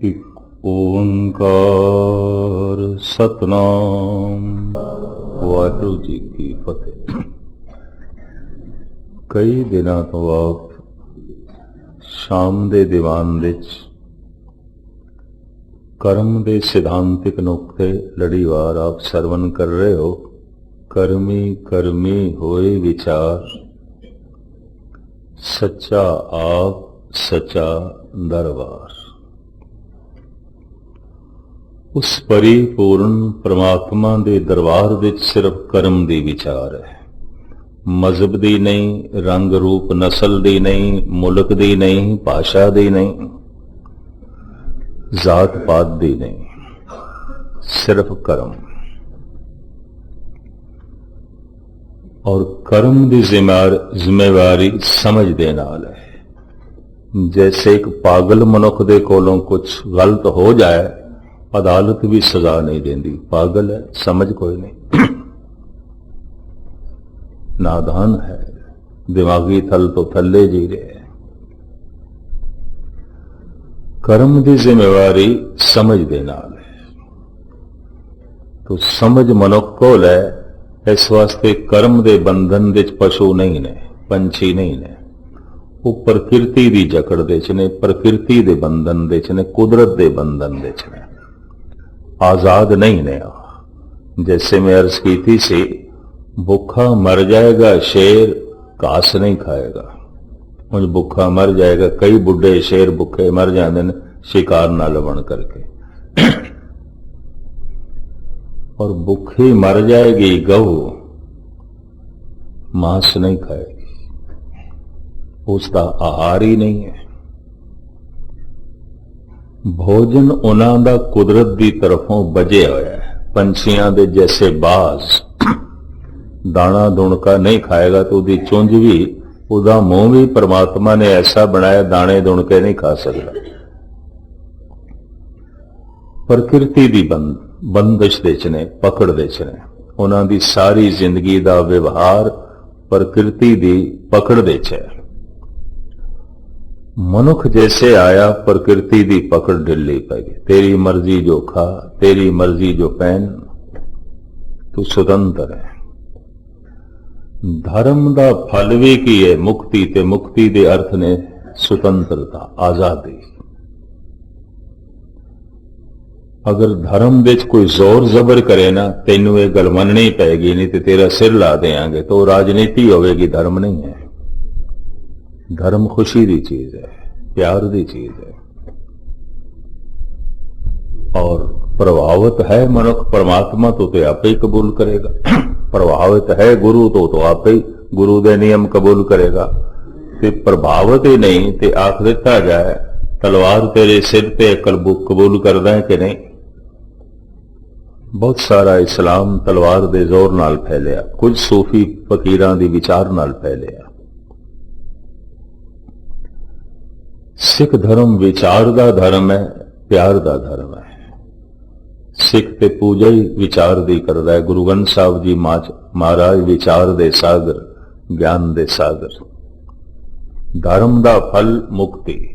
ਇੱਕ ਓੰਕਾਰ ਸਤਨਾਮ ਵਾਹਿਗੁਰੂ ਜੀ ਕੀ ਫਤਿਹ। ਕਈ ਦਿਨਾਂ ਤੋਂ ਆਪ ਸ਼ਾਮ ਦੇ ਦੀਵਾਨ ਵਿੱਚ ਕਰਮ ਦੇ ਸਿਧਾਂਤਿਕ ਨੁਕਤੇ ਲੜੀਵਾਰ ਆਪ ਸਰਵਨ ਕਰ ਰਹੇ ਹੋ। ਕਰਮੀ ਕਰਮੀ ਹੋਏ ਵਿਚਾਰ, ਸੱਚਾ ਆਪ ਸੱਚਾ ਦਰਬਾਰ। ਉਸ ਪਰਿਪੂਰਨ ਪ੍ਰਮਾਤਮਾ ਦੇ ਦਰਬਾਰ ਵਿੱਚ ਸਿਰਫ ਕਰਮ ਦੀ ਵਿਚਾਰ ਹੈ। ਮਜ਼ਹਬ ਦੀ ਨਹੀਂ, ਰੰਗ ਰੂਪ ਨਸਲ ਦੀ ਨਹੀਂ, ਮੁਲਕ ਦੀ ਨਹੀਂ, ਭਾਸ਼ਾ ਦੀ ਨਹੀਂ, ਜ਼ਾਤ ਪਾਤ ਦੀ ਨਹੀਂ, ਸਿਰਫ ਕਰਮ। ਔਰ ਕਰਮ ਦੀ ਜ਼ਿੰਮੇਵਾਰੀ ਸਮਝ ਦੇ ਨਾਲ ਹੈ। जैसे एक पागल मनुख दे कोलों कुछ गलत हो जाए, अदालत भी सजा नहीं देती। पागल है, समझ कोई नहीं, नादान है, दिमागी थल तो थल्ले जी रहे हैं। कर्म की जिम्मेवारी समझ दे नाल है। तो समझ मनुख कोल है, इस वास्ते कर्म दे बंधन विच पशु नहीं ने, पंछी नहीं ने। वो प्रकृति की जकड़ दे च ने, प्रकृति के बंधन दे च ने, कुदरत के बंधन दे च ने, आजाद नहीं ने। जैसे मैं अर्ज की थी सी, भूखा मर जाएगा शेर, घास नहीं खाएगा। मुझ भूखा मर जाएगा, कई बुढ़े शेर भूखे मर जाते हैं शिकार ना लवण करके। और भूखी मर जाएगी गऊ, मांस नहीं खाएगी, उसका आहार ही नहीं है। भोजन उन्हां दा कुदरत की तरफों बजे होया है। पंछियां दे जैसे बाज दाना दुणका नहीं खाएगा तो उसकी चुंझ भी, उसका मुंह भी परमात्मा ने ऐसा बनाया, दाने दुणके नहीं खा सकता। प्रकृति की बंदिश दे च ने, पकड़ दे च ने। उन्हां दी सारी जिंदगी का व्यवहार प्रकृति की पकड़ दे च है। मनुख जैसे आया, प्रकृति की पकड़ ढिली पै गई। तेरी मर्जी जो खा, तेरी मर्जी जो पहन, तू स्वतंत्र है। धर्म का फल भी की है मुक्ति, ते मुक्ति के अर्थ ने स्वतंत्रता, आजादी। अगर धर्म विच कोई जोर जबर करे ना, तेनू ये गल मननी पैगी, नहीं तो तेरा सिर ला देंगे। तो राजनीति होगी, धर्म नहीं है। धर्म खुशी की चीज है, प्यार की चीज है। और प्रभावित है मनुख परमात्मा तो आपे ही कबूल करेगा। प्रभावित है गुरु तो आपे ही गुरु के नियम कबूल करेगा। ते प्रभावित ही नहीं ते आख दिता जाए तलवार तेरे सिर पे कबूल करदा है कि नहीं। बहुत सारा इस्लाम तलवार दे जोर नाल फैलिया, कुछ सूफी फकीरां दी विचार नाल फैलिया। सिख धर्म विचार का धर्म है, प्यार का धर्म है। सिख ते पूजा ही विचार दी करदा है। गुरु ग्रंथ साहब जी महाराज विचार दे सागर, ज्ञान दे सागर। धर्म का फल मुक्ति,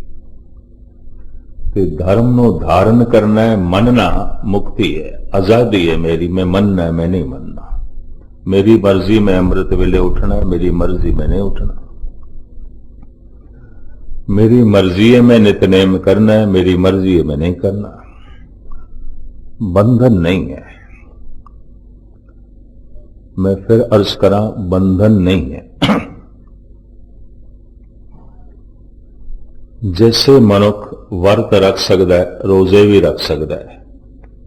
ते धर्म नो धारण करना है, मनना मुक्ति है, आजादी है। मेरी मैं मनना है, मैं नहीं मनना। मेरी मर्जी में अमृत वेले उठना है, मेरी मर्जी में नहीं उठना। मेरी मर्जी है मैं नितनेम करना है, मेरी मर्जी है मैं नहीं करना। बंधन नहीं है। मैं फिर अर्ज करा, बंधन नहीं है। जैसे मनुख वर्त रख सकता है, रोजे भी रख सकता है।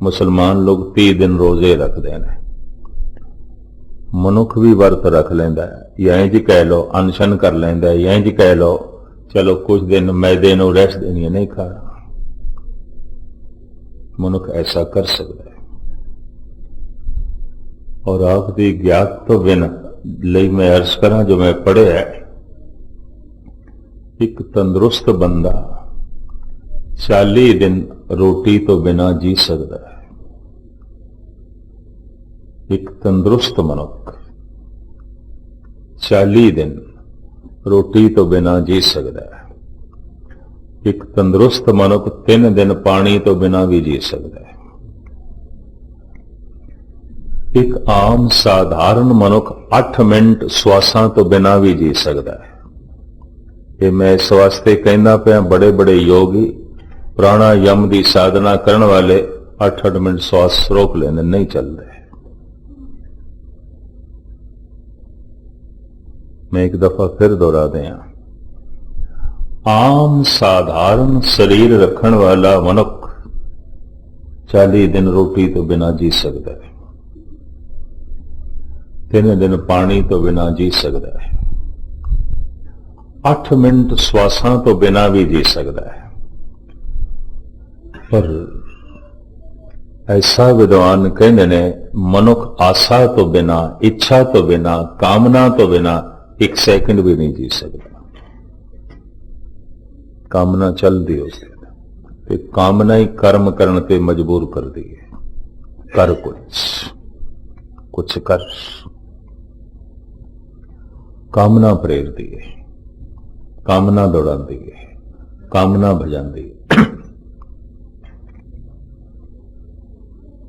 मुसलमान लोग 30 दिन रोजे रखते हैं। मनुख भी वर्त रख लेंदा है, या इंज कह लो अनशन कर लेंदा है, या इंज कह लो चलो कुछ दिन मैदे नूं रेस्ट देनी है, नहीं खाना। मनुख ऐसा कर सकता है। और आपकी ज्ञात तो बिन लई मैं अर्ज करा, जो मैं पढ़े है, एक तंदुरुस्त बंदा 40 दिन रोटी तो बिना जी सकता है। एक तंदुरुस्त मनुख 40 दिन रोटी तो बिना जी सकता है। ਇੱਕ ਤੰਦਰੁਸਤ ਮਨੁੱਖ 3 ਦਿਨ ਪਾਣੀ ਤੋਂ ਬਿਨਾਂ ਵੀ ਜੀ ਸਕਦਾ ਹੈ। ਇੱਕ ਆਮ ਸਾਧਾਰਨ ਮਨੁੱਖ 8 ਮਿੰਟ ਸਵਾਸਾਂ ਤੋਂ ਬਿਨਾਂ ਵੀ ਜੀ ਸਕਦਾ ਹੈ। ਇਹ ਮੈਂ ਇਸ ਵਾਸਤੇ ਕਹਿੰਦਾ ਪਿਆ, ਬੜੇ ਬੜੇ ਯੋਗੀ ਪ੍ਰਾਣਾਯਾਮ ਦੀ ਸਾਧਨਾ ਕਰਨ ਵਾਲੇ 8-8 ਮਿੰਟ ਸਵਾਸ ਰੋਕ ਲੈਂਦੇ, ਨਹੀਂ ਚੱਲਦੇ। ਮੈਂ ਇੱਕ ਦਫਾ ਫਿਰ ਦੁਹਰਾ ਦਿਆਂ, ਆਮ ਸਾਧਾਰਨ ਸਰੀਰ ਰੱਖਣ ਵਾਲਾ ਮਨੁੱਖ 40 ਦਿਨ ਰੋਟੀ ਤੋਂ ਬਿਨਾਂ ਜੀ ਸਕਦਾ ਹੈ, 3 ਦਿਨ ਪਾਣੀ ਤੋਂ ਬਿਨਾਂ ਜੀ ਸਕਦਾ ਹੈ, 8 ਮਿੰਟ ਸਵਾਸਾਂ ਤੋਂ ਬਿਨਾਂ ਵੀ ਜੀ ਸਕਦਾ ਹੈ। ਪਰ ਐਸਾ ਵਿਦਵਾਨ ਕਹਿੰਦੇ ਨੇ, ਮਨੁੱਖ ਆਸਾ ਤੋਂ ਬਿਨਾਂ, ਇੱਛਾ ਤੋਂ ਬਿਨਾਂ, ਕਾਮਨਾ ਤੋਂ ਬਿਨਾਂ 1 ਸੈਕਿੰਡ ਵੀ ਨਹੀਂ ਜੀ ਸਕਦਾ। ਕਾਮਨਾ ਚੱਲਦੀ ਉਸ ਤੇ ਕਾਮਨਾ ਹੀ ਕਰਮ ਕਰਨ ਤੇ ਮਜਬੂਰ ਕਰਦੀ ਹੈ। ਕਰ ਕੁਛ ਕਰ, ਕਾਮਨਾ ਪ੍ਰੇਰਦੀ ਹੈ, ਕਾਮਨਾ ਦੌੜਾਉਂਦੀ ਹੈ, ਕਾਮਨਾ ਭਜਾਉਂਦੀ ਹੈ।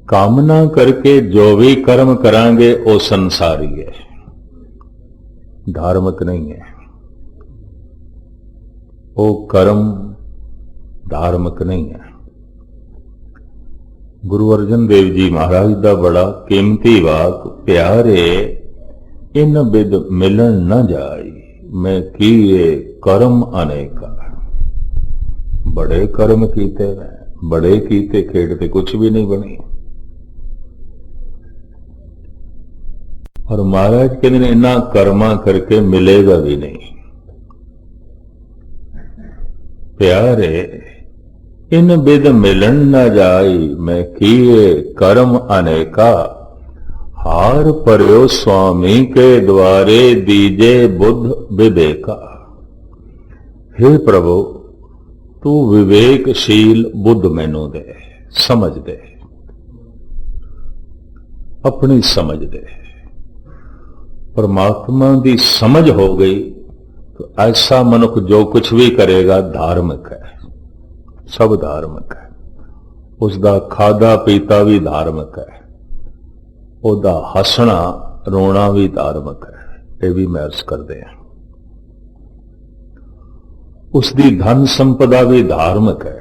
ਕਾਮਨਾ ਕਰਕੇ ਜੋ ਵੀ ਕਰਮ ਕਰਾਂਗੇ ਉਹ ਸੰਸਾਰੀ ਹੈ, ਧਾਰਮਿਕ ਨਹੀਂ ਹੈ। ਉਹ ਕਰਮ ਧਾਰਮਿਕ ਨਹੀਂ ਹੈ। ਗੁਰੂ ਅਰਜਨ ਦੇਵ ਜੀ ਮਹਾਰਾਜ ਦਾ ਬੜਾ ਕੀਮਤੀ ਵਾਕ, ਪਿਆਰੇ ਇਨ ਬਿਦ ਮਿਲਣ ਨਾ ਜਾਈ, ਮੈਂ ਕੀਏ ਕਰਮ ਅਨੇਕਾ। ਬੜੇ ਕਰਮ ਕੀਤੇ, ਬੜੇ ਕੀਤੇ, ਖੇਡ ਤੇ ਕੁਛ ਵੀ ਨਹੀਂ ਬਣੀ। ਔਰ ਮਹਾਰਾਜ ਕਹਿੰਦੇ ਨੇ, ਇਹਨਾਂ ਕਰਮਾਂ ਕਰਕੇ ਮਿਲੇਗਾ ਵੀ ਨਹੀਂ। ਪਿਆਰੇ ਇਨ ਬਿਦ ਮਿਲਣ ਨਾ ਜਾਈ, ਮੈਂ ਕੀਏ ਕਰਮ ਅਨੇਕਾ। ਹਾਰ ਪਰਿਓ ਸੁਆਮੀ ਕੇ ਦੁਆਰੇ, ਦੀਜੇ ਬੁੱਧ ਵਿਵੇਕਾ। हे ਪ੍ਰਭੂ, ਤੂੰ ਵਿਵੇਕਸ਼ੀਲ ਬੁੱਧ ਮੈਨੂੰ ਦੇ, ਸਮਝ ਦੇ, ਆਪਣੀ ਸਮਝ ਦੇ। परमात्मा की समझ हो गई तो ऐसा मनुष्य जो कुछ भी करेगा धार्मिक है, सब धार्मिक है। उसका खादा पीता भी धार्मिक है, उसका हसना रोना भी धार्मिक है। ये भी मैं अर्ज करते हैं। उसकी धन संपदा भी धार्मिक है,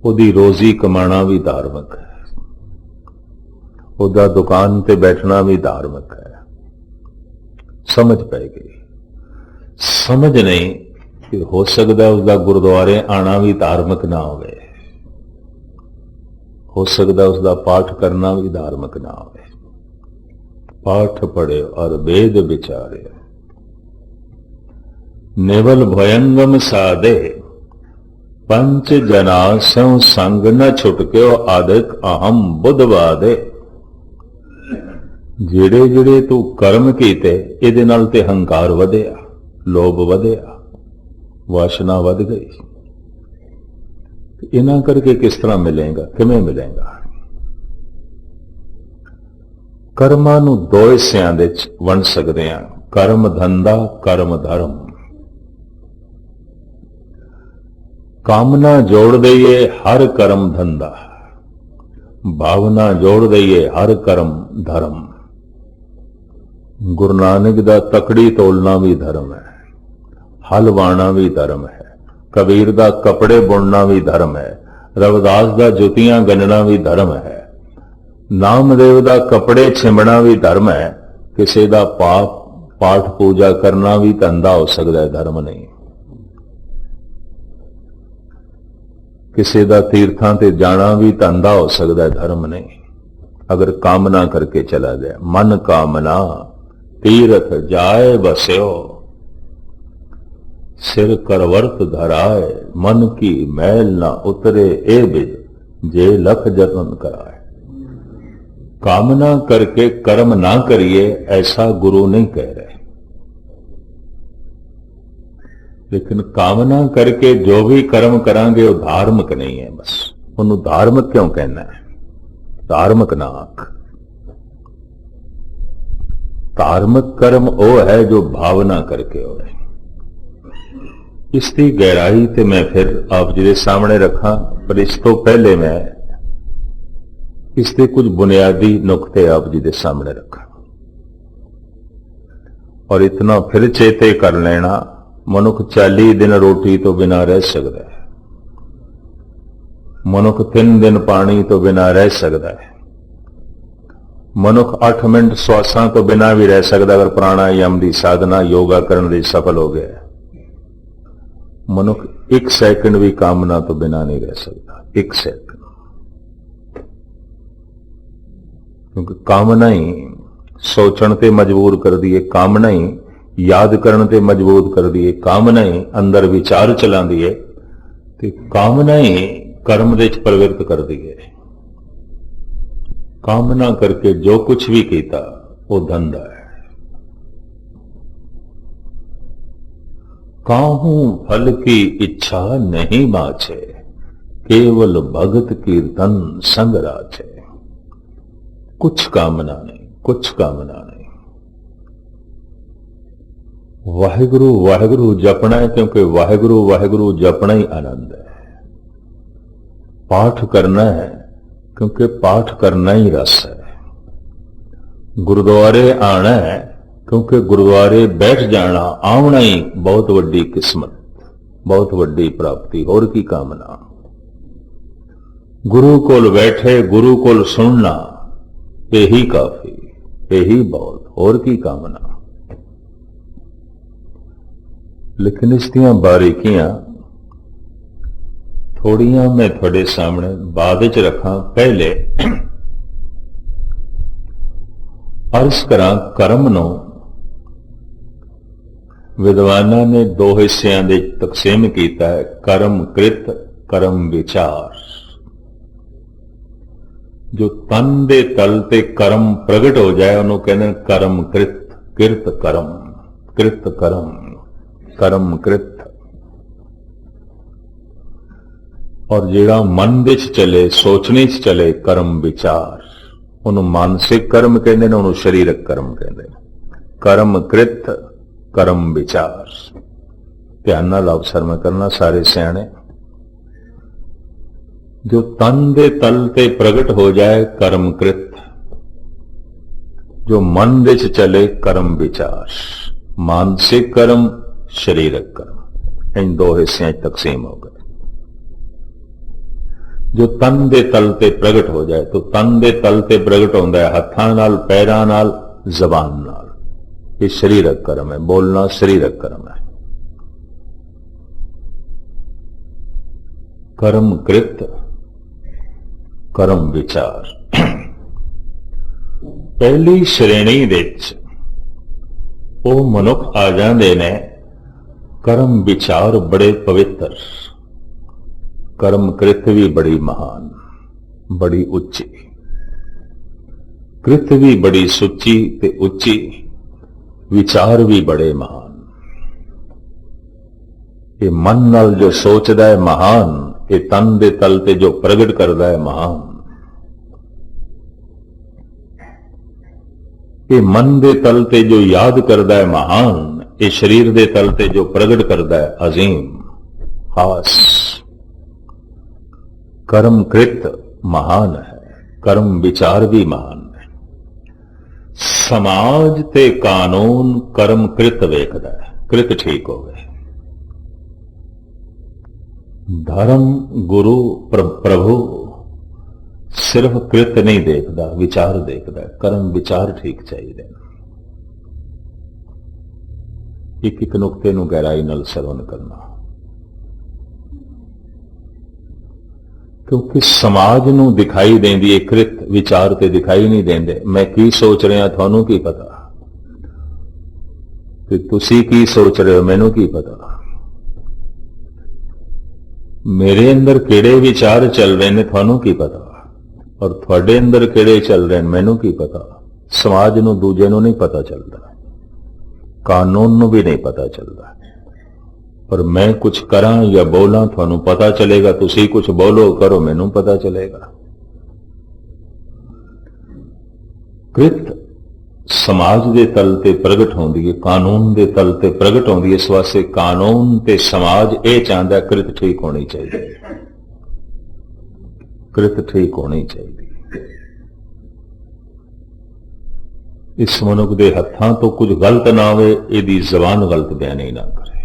उसकी रोजी कमाना भी धार्मिक है, उसका दुकान पे बैठना भी धार्मिक है। समझ पै गई। समझ नहीं कि हो सकता उसका गुरुद्वारे आना भी धार्मिक ना होवे, हो सकता उसका पाठ करना भी धार्मिक ना होवे। पाठ पढ़े और वेद विचारे, निवल भयंगम साधे, पंच जनास्यों संग न छुटक्यो, आदिक अहम बुद्धवादे। ਜਿਹੜੇ ਜਿਹੜੇ ਤੂੰ ਕਰਮ ਕੀਤੇ ਇਹਦੇ ਨਾਲ ਤੇ ਹੰਕਾਰ ਵਧਿਆ, ਲੋਭ ਵਧਿਆ, ਵਾਸ਼ਨਾ ਵਧ ਗਈ। ਇਹਨਾਂ ਕਰਕੇ ਕਿਸ ਤਰ੍ਹਾਂ ਮਿਲੇਗਾ, ਕਿਵੇਂ ਮਿਲੇਗਾ? ਕਰਮਾਂ ਨੂੰ 2 ਹਿੱਸਿਆਂ ਦੇ ਵਿੱਚ ਵੰਡ ਸਕਦੇ ਹਾਂ, ਕਰਮ ਧੰਦਾ, ਕਰਮ ਧਰਮ। ਕਾਮਨਾ ਜੋੜ ਦਈਏ ਹਰ ਕਰਮ ਧੰਦਾ, ਭਾਵਨਾ ਜੋੜ ਦਈਏ ਹਰ ਕਰਮ ਧਰਮ। गुरु नानक दा तकड़ी तोलना भी धर्म है, हल वाना भी धर्म है, कबीर दा कपड़े बुनना भी धर्म है, रविदास दा जुतियां गन्नना भी धर्म है, नामदेव दा कपड़े छिमना भी धर्म है। किसी दा पाठ पूजा करना भी धंधा हो सकता है, धर्म नहीं। किसी दा तीर्थां ते जाना भी धंधा हो सकता है, धर्म नहीं। अगर कामना करके चला गया, मन कामना तीरथ जाए बस्यो, सिर करवर्त धराए, मन की मैल ना उतरे ए बिद, जे लख जतन कराए। कामना करके कर्म ना करिए ऐसा गुरु नहीं कह रहे, लेकिन कामना करके जो भी कर्म करांगे वो धार्मिक नहीं है। बस उन्होंने धार्मिक क्यों कहना है? धार्मिक ना आख। धार्मिक कर्म वो है जो भावना करके हो। इसकी गहराई ते मैं फिर आप जी के सामने रखा, पर इस तो पहले मैं इसके कुछ बुनियादी नुकते आप जी के सामने रखा और इतना फिर चेते कर लेना, मनुख 40 दिन रोटी तो बिना रह सकता है, मनुख 3 दिन पानी तो बिना रह सकता है, मनुख 8 मिनट श्वासां तो बिना भी रह सकता अगर प्राणायाम की साधना योगा करने की सफल हो गया। मनुख 1 सेकंड भी कामना तो बिना नहीं रह सकता, 1 सेकंड, क्योंकि कामना ही सोचण ते मजबूर कर दी है, कामना ही याद करने ते मजबूर कर दी है, कामना ही अंदर विचार चला दी है, ते कामना ही कर्म दे प्रवृत्त कर दी है। कामना करके जो कुछ भी कीता वो धंधा है। काहू फल की इच्छा नहीं बाछे, केवल भगत कीर्तन संग राछे। कुछ कामना नहीं, कुछ कामना नहीं। वाहिगुरु वाहिगुरु जपना है, क्योंकि वाहिगुरु वाहिगुरु जपना ही आनंद है। पाठ करना है, क्योंकि पाठ करना ही रस है। गुरुद्वारे आना है, क्योंकि गुरुद्वारे बैठ जाना आना ही बहुत वड्डी किस्मत, बहुत वड्डी प्राप्ति। और की कामना? गुरु कोल बैठे गुरु कोल सुनना यही काफी, यही बहुत। और की कामना? लेकिन इसदियां बारीकियां थोड़ियां मैं थोड़े सामने बाद च रखा। पहले अर्ज करा, कर्म नो विद्वाना ने 2 हिस्सियां दे तकसीम किया है, कर्म कृत, कर्म विचार। जो तन दे तल ते कर्म प्रगट हो जाए उन्होंने कहते हैं कर्म कृत, किरत कर्म, कृत कर्म, कर्म कृत। और जेड़ा मन दे चले, सोचने च चले, कर्म विचार, उन्होंने मानसिक कर्म कहते हैं, उन्होंने शरीरक कर्म कहते हैं। कर्म कृत, कर्म विचार। ध्यान नाल अवसर में करना सारे सियाणे। जो तन दे तल ते प्रगट हो जाए कर्म कृत, जो मन दे चले कर्म विचार। मानसिक कर्म, शरीरक कर्म, इन 2 हिस्सों तकसीम हो गए। जो तन दे तल ते प्रगट हो जाए, तो तन दे तल ते प्रगट होता है हत्थां नाल, पैरां नाल, जबान नाल। ये शरीरक कर्म है, बोलना शरीरक कर्म है। कर्म कृत, कर्म विचार। पहली श्रेणी विच वो मनुख आ जाते ने कर्म विचार बड़े पवित्र, कर्म कृत भी बड़ी महान, बड़ी उच्ची, कृत भी बड़ी सुची ते उच्ची, विचार भी बड़े महान। ये मन नाल जो सोचदा है महान, ये तन दे तल ते जो प्रगट करता है महान। ये मन दे तल ते जो याद करता है महान, ये शरीर दे तल ते जो प्रगट करता है अजीम, खास। कर्म कृत महान है, कर्म विचार भी महान है। समाज ते कानून कर्म कृत वेखदा है, कृत ठीक हो गए। धर्म गुरु प्रभु सिर्फ कृत नहीं देखता, विचार देखता है। कर्म विचार ठीक चाहिए। एक एक नुकते नूं गहराई नाल सरवण करना, क्योंकि समाज नूं दिखाई देंदी है कृत, विचार ते दिखाई नहीं देंदे। मैं की सोच रहा थानू की पता, कि तुसी की सोच रहे हो मैनू की पता। मेरे अंदर केड़े विचार चल रहे ने थानू की पता, और थोड़े अंदर केड़े चल रहे हैं मैनू की पता। समाज नूं दूजे नूं नहीं पता चलता, कानून नूं भी नहीं पता चलता। पर मैं कुछ करा या बोला थानू पता चलेगा, तुसी कुछ बोलो करो मैनू पता चलेगा। कृत समाज के तल ते प्रगट होंदी है, कानून के तल ते प्रगट होंदी है। इस वास्ते कानून ते समाज ये चाहता कृत ठीक होनी चाहिए, कृत ठीक होनी चाहिए। इस मनुख के हत्थां तो कुछ गलत ना हो, यदि जबान गलत बयानी ना करे,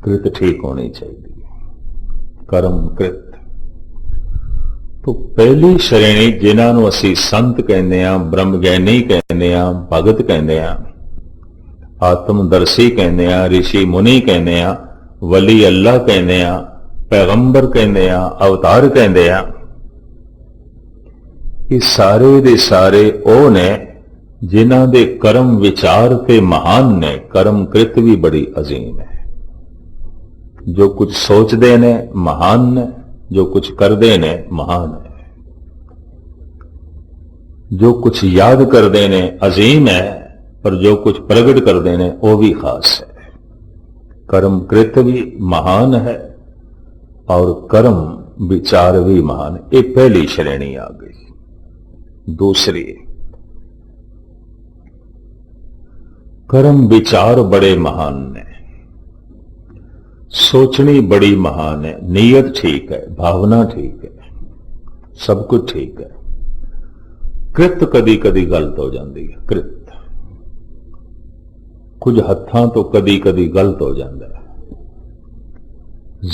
कृत ठीक होनी चाहिए। कर्म कृत तो पहली श्रेणी जिन्होंने असी संत कहने, ब्रह्म ज्ञानी कहने, भगत कहने, आत्मदर्शी कहने, ऋषि मुनि कहने, वली अल्लाह कहने, पैगंबर कहने, अवतार कहने, ये सारे दे सारे ओ ने जिन्हां दे कर्म विचार ते महान ने। कर्म कृत भी बड़ी अजीम है। जो कुछ सोचते ने महान ने, जो कुछ करते ने महान है, जो कुछ याद करते ने अजीम है, पर जो कुछ प्रगट करते ने वो भी खास है। कर्म कृत भी महान है और कर्म विचार भी महान है। ये पहली श्रेणी आ गई। दूसरी, कर्म विचार बड़े महान ने, सोचनी बड़ी महान है, नीयत ठीक है, भावना ठीक है, सब कुछ ठीक है। कृत कदी कदी गलत हो जाती है। कृत कुछ हत्थां तो कदी कदी गलत हो जाता है।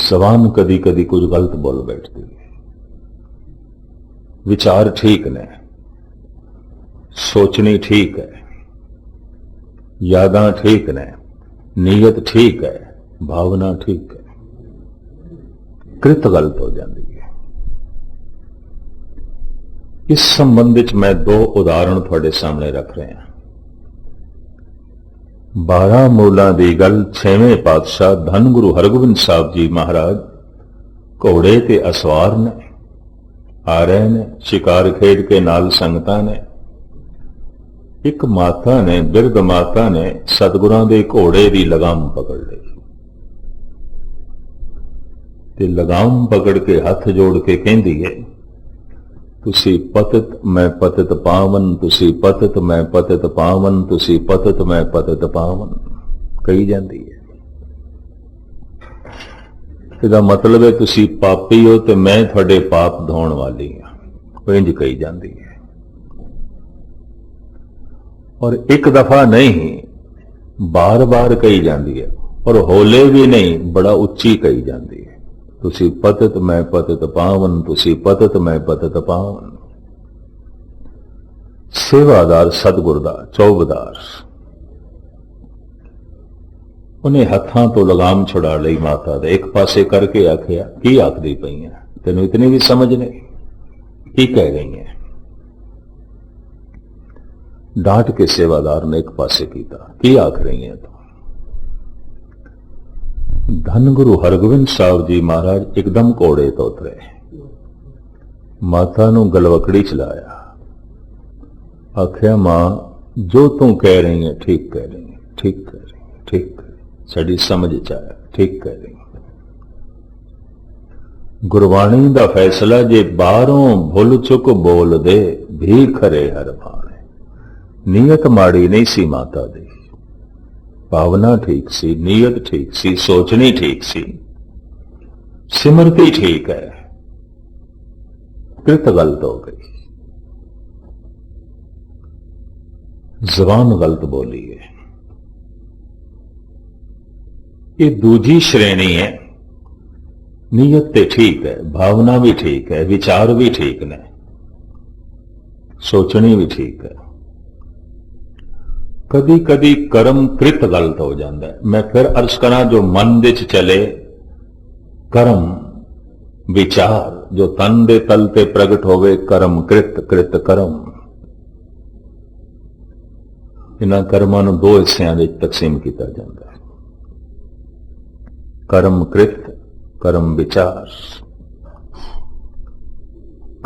जबान कदी कदी कुछ गलत बोल बैठती है। विचार ठीक ने, सोचनी ठीक है, यादां ठीक ने, नीयत ठीक है, भावना ठीक है, कृत गलत हो जाती है। इस संबंध में मैं दो उदाहरण थोड़े सामने रख रहे हैं। 12 मूलों की गल 6वें पातशाह धन गुरु हरगोबिंद साहब जी महाराज घोड़े ते असवार ने आ रहे ने, शिकार खेड के नाल संगतां ने। एक माता ने, बिरध माता ने सतगुरां दे घोड़े की लगाम पकड़ ली ते लगाम पकड़ के हाथ जोड़ के कहती है, तुसी पतित मैं पतित पावन, तुसी पतित मैं पतित पावन, तुसी पतित मैं पतित पावन कही जाती है। इसका मतलब है तुसी पापी हो तो मैं थोड़े पाप धोण वाली हां, इंज कही जाती है। और एक दफा नहीं, बार बार कही जाती है, और होले भी नहीं, बड़ा उच्ची कही जाती है। तुसी पतित मैं पतित पावन, तुसी पतित मैं पतित पावन। सेवादार सतगुर दा चौबदार उन्हें हत्थां तो लगाम छुड़ा ली माता दे, एक पासे करके आखिया, की आखदी पई है, तेनों इतनी भी समझ नहीं, की कह गई है। डांट के सेवादार ने एक पासे कीता, की आख रही है तो। धन गुरु हरगोबिंद साहब जी महाराज एकदम घोड़े तो उतरे, माता नू गलवकड़ी चलाया, आख्या मां जो तू कह रही है ठीक कह रही है, ठीक कह रही है, ठीक कह रही, साड़ी समझ च आया, ठीक कह रही है। गुरबाणी दा फैसला जे बाहरों भुल चुक बोल दे भी खरे हर भाने। नीयत माड़ी नहीं सी माता दी, भावना ठीक सी, नीयत ठीक सी, सोचनी ठीक सी, सिमरती ठीक है, कृत गलत हो गई, जबान गलत बोली है। ये दूजी श्रेणी है। नीयत ते ठीक है, भावना भी ठीक है, विचार भी ठीक ने, सोचनी भी ठीक है। कदी कदी कर्म कृत गलत हो जाता है। मैं फिर अर्ज करा, जो मन विच चले कर्म विचार, जो तन दे तल ते प्रगट होवे कर्म कृत, कृत कर्म। इन्हां कर्मां नूं दो हिस्सियां विच तकसीम किया जाता है, कर्म कृत, कर्म विचार।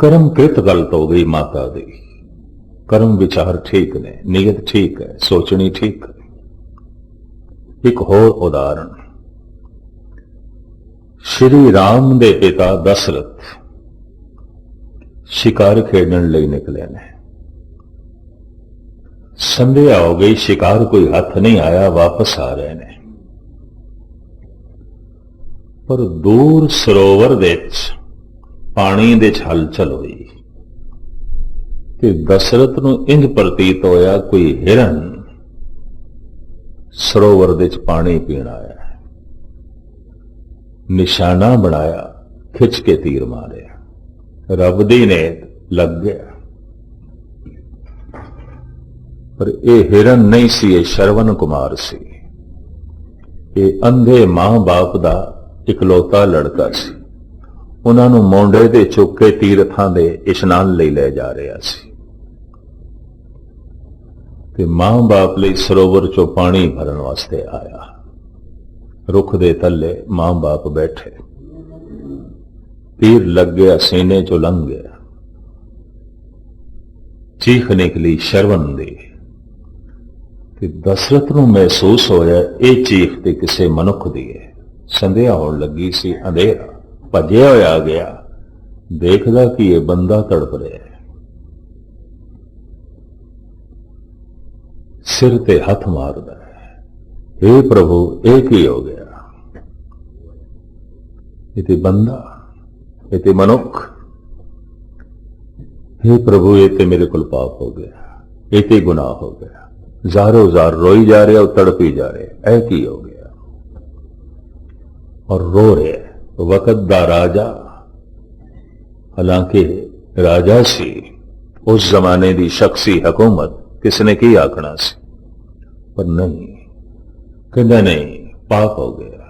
कर्म कृत गलत हो गई माता दी, कर्म विचार ठीक ने, नीयत ठीक है, सोचनी ठीक है। एक होर उदाहरण, श्री राम दे पिता दशरथ शिकार खेडण लई निकले ने। संध्या हो गई, शिकार कोई हाथ नहीं आया, वापस आ रहे ने। पर दूर सरोवर दे पानी दे हलचल हुई ते दशरथ नूं इंज प्रतीत होया कोई हिरन सरोवर दे पानी पीण आया। निशाना बनाया, खिंच के तीर मारिया, रब दी नेत लग गया। पर यह हिरन नहीं सी, ये श्रवण कुमार सी। ये अंधे मां बाप दा इकलौता लड़का सी। उन्होंने मोंडे दे चुक के तीर्थां दे इशनान लई ले जा रहा सी ते मां बाप लई सरोवर चो पानी भरन वास्ते आया। रुख दे थल्ले मां बाप बैठे, तीर लग गया, सीने चो लंघ गया। चीख निकली शरवण दी ते दशरथ नूं महसूस होया ये चीख ते किसे मनुख दी है। संध्या होण लगी सी, अंधेरा, भजया होया गया, देखदा कि यह बंदा तड़प रहा है। सिर ते हथ मारदा है, हे प्रभु एक ही हो गया। ये ते बंदा, ये ते मनुख, हे प्रभु ये ते मेरे को पाप हो गया, ये ते गुनाह हो गया। जारो जार रोई जा रहे और तड़पी जा रहे, ऐ की हो गया और रो रहे। वक़्त दा राजा, हालांकि राजा सी, उस जमाने की शख्सी हुकूमत, किसने की आखना सी, पर नहीं, कहना नहीं, पाप हो गया,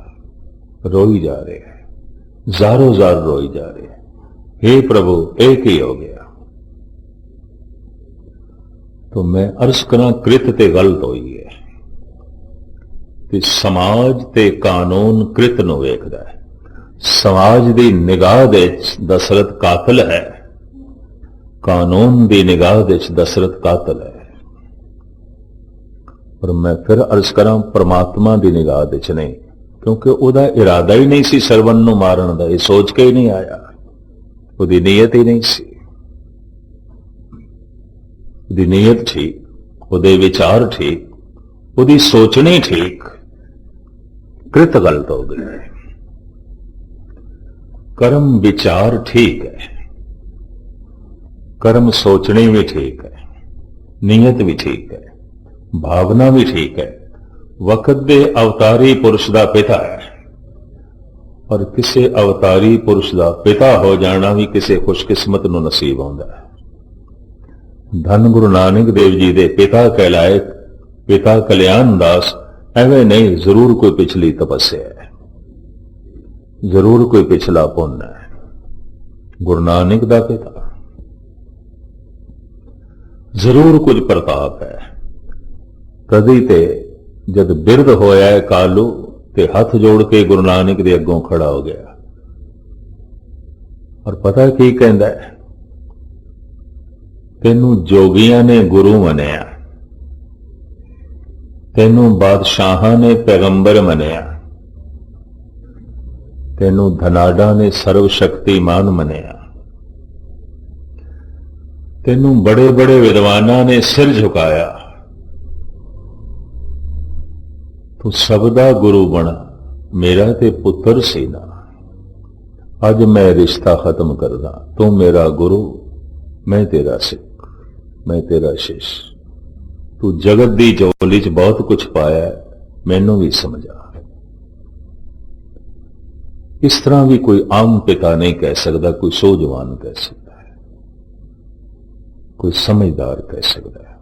रोई जा रहे हैं, जारो जार रोई जा रहे हैं, हे प्रभु एक ही हो गया। तो मैं अर्ज करा, कृत ते गलत हुई है कि समाज ते कानून कृत नूं वेखदा है। समाज दी निगाह दे दशरथ कातिल है, कानून दी निगाह दे दशरथ कातिल है। पर मैं फिर अर्ज करा, परमात्मा दी निगाह दे नहीं, क्योंकि उहदा इरादा ही नहीं सी सरवन नूं मारन दा, ये सोच के ही नहीं आया, उहदी नीयत ही नहीं सी। उहदी नीयत ठीक, उहदे विचार ठीक, उहदी सोचनी ठीक, कृत गलत हो गई है। कर्म विचार ठीक है, कर्म सोचनी भी ठीक है, नीयत भी ठीक है, भावना भी ठीक है। वक़्त दे अवतारी पुरुष दा पिता है, और किसी अवतारी पुरुष दा पिता हो जाना भी किसी खुशकिस्मत नूं नसीब होंदा है। धन गुरु नानक देव जी दे पिता कहलाए पिता कल्याण दास, एवं नहीं, जरूर कोई पिछली तपस्या है, जरूर कोई पिछला पुण्य है। गुरु नानक दा पिता, जरूर कुछ प्रताप है। कदी ते जद बिरध होया है कालू ते हथ जोड़ के गुरु नानक दे अगों खड़ा हो गया, और पता की कहंदा है, तेनू जोगियां ने गुरु मनिया, तेनू बादशाहां ने पैगंबर मनिया, तेनू धनाडा ने सर्वशक्तिमान मनिया, तेनू बड़े बड़े विद्वाना ने सिर झुकाया, तू सबदा गुरु बना, मेरा ते पुत्र सी ना। अज मैं रिश्ता खत्म करदा, तू मेरा गुरु, मैं तेरा सिख, मैं तेरा शिष्य। तू जगत दी झोली च बहुत कुछ पाया, मैनू भी समझा। इस तरह भी कोई आम पिता नहीं कह सकता, कोई सोजवान कह सकता है, कोई समझदार कह सकता है।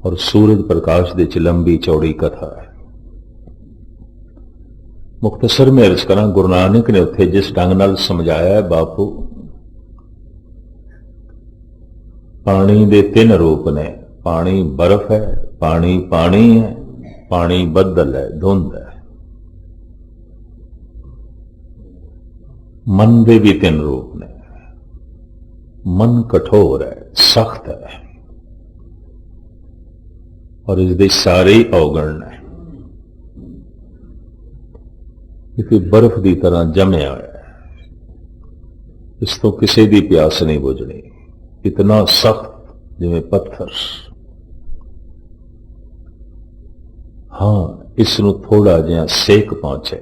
और सूरज प्रकाश दे च लंबी चौड़ी कथा है। मुख्तसर में अर्ज करा, गुरु नानक ने उत्थे जिस ढंग नाल समझाया है, बापू पानी दे तीन रूप ने, पानी बर्फ है, पानी पानी है, पानी बदल है, धुंध है। मन दे भी तीन रूप ने, मन कठोर है, सख्त है, और इसके सारे ही अवगुण है। क्योंकि बर्फ की तरह जमया है, इस तो किसी की प्यास नहीं बुझनी, इतना सख्त जिवें पत्थर। हां इस नूं थोड़ा जिहा सेक पहुंचे।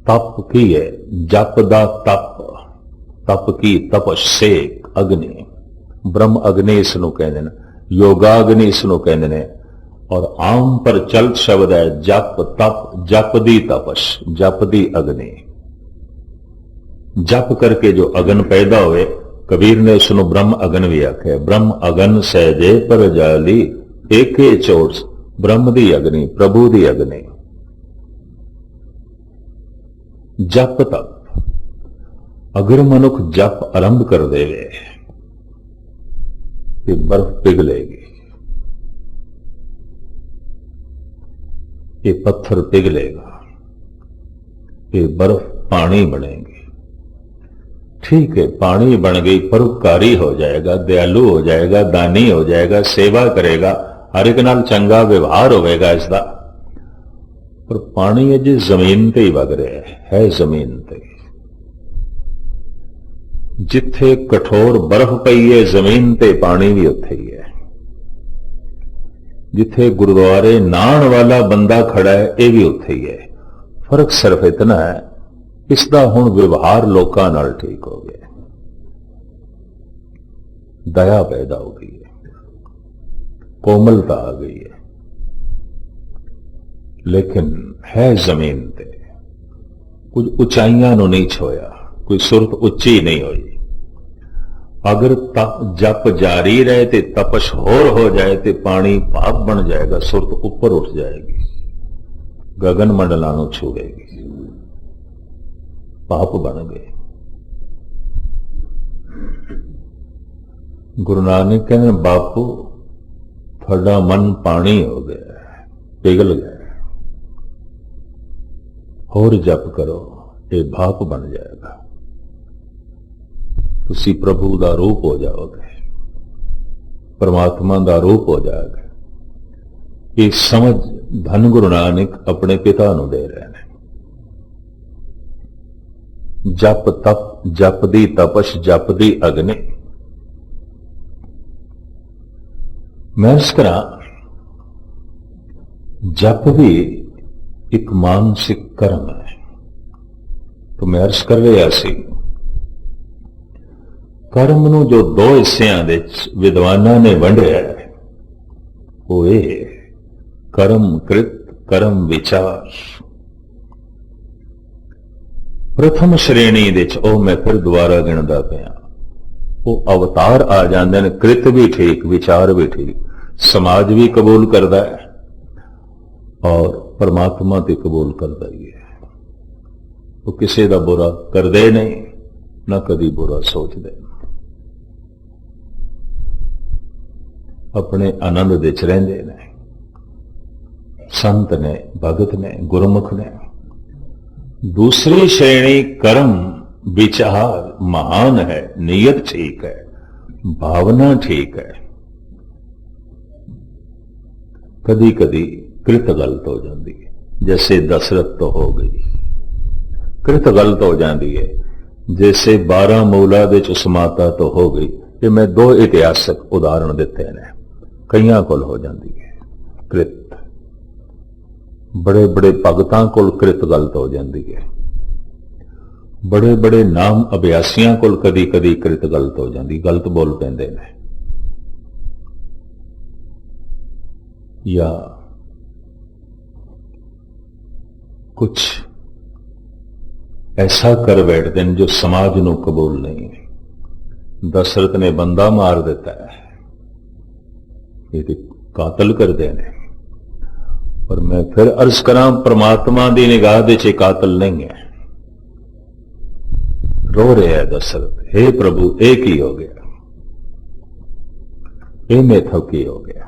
तप की है? जप दा तप। तप की तपश, सेक, अग्नि। ब्रह्म अग्नि इस नूं कहंदे ने, योगाग्नि इस नूं कहंदे ने। और आम प्रचलित शब्द है जप तप, जप दी तपश, जप दी अग्नि। जप करके जो अगन पैदा होए, कबीर ने उसनों ब्रह्म अगन भी आख्या। ब्रह्म अगन सहजे पर जाली, एके चोट। ब्रह्म दी अग्नि, प्रभु दी अग्नि। जप तप। अगर मनुख जप आरंभ कर देवे तो बर्फ पिघलेगी, ये पत्थर पिघलेगा, ये बर्फ पानी बनेगी। ठीक है, पानी बन गई, परोपकारी हो जाएगा, दयालु हो जाएगा, दानी हो जाएगा, सेवा करेगा, हर एक नाल चंगा व्यवहार होगा इसका। पर पानी अजे जमीन ते ही वग रहा है जमीन ते। जिथे कठोर बर्फ पई है जमीन ते, पानी भी उत्थे ही है। जिथे गुरुद्वारे नाण वाला बंदा खड़ा है, यह भी उत्थे ही है। फर्क सिर्फ इतना है, इसका हुण व्यवहार लोकां नाल ठीक हो गया, दया पैदा हो गई है, कोमलता आ गई है। लेकिन है जमीन ते, कुछ ऊंचाइयां नूं नहीं छोया, कोई सुरत उच्ची नहीं हुई। अगर तप जप जारी रहे तो तपश होर हो जाए तो पानी पाप बन जाएगा, सुरत ऊपर उठ जाएगी, गगन मंडलां नूं छूएगी, पाप बन गए। गुरु नानक कहने बापू थोड़ा मन पानी हो गया, पिघल गया, होर जप करो, ये भाप बन जाएगा, तुसी प्रभु का रूप हो जाओगे, परमात्मा का रूप हो जाओगे। ये समझ धन गुरु नानक अपने पिता नूं दे रहे हैं। जप तप, जप दी तपश, जप दी अग्नि। मैं इस तरह जप भी एक मानसिक कर्म है। तो मैं अर्ज कर रहा सी, कर्म नूं जो दो हिस्सियां दे विद्वानां ने वंडिया है, वो ये कर्म कृत, कर्म विचार। प्रथम श्रेणी दे ओ मैं फिर दोबारा गिणदा पिया, वो अवतार आ जाते हैं, कृत भी ठीक, विचार भी ठीक, समाज भी कबूल करता है और परमात्मा ते कबूल करता ही है। वो किसी का बुरा करते नहीं, ना कभी बुरा सोचते, अपने आनंद दे च रहिंदे ने। संत ने, भगत ने, गुरमुख ने। दूसरी श्रेणी कर्म विचार महान है, नीयत ठीक है, भावना ठीक है। कदी कदी कृत गलत हो जाती है, जैसे दशरथ तो हो गई, कृत गलत हो जाती है, जैसे बारामूला दे उस माता तो हो गई। ये मैं दो इतिहासक उदाहरण दिते हैं, कईयां कोल हो जाती है कृत। बड़े बड़े भगतां कोल कृत गलत हो जाती है, बड़े बड़े नाम अभ्यासियों कोल कदी कदी कृत गलत हो जाती, गलत बोल पैंदे ने। या कुछ ऐसा कर बैठते हैं जो समाज नूं कबूल नहीं है। दशरथ ने बंदा मार देता है, ये तो कातल करते हैं। और मैं फिर अर्ज करा, परमात्मा की निगाह दे च कातल नहीं है। रो रहे है दशरथ, हे प्रभु एक ही हो गया, ये मेथों की हो गया।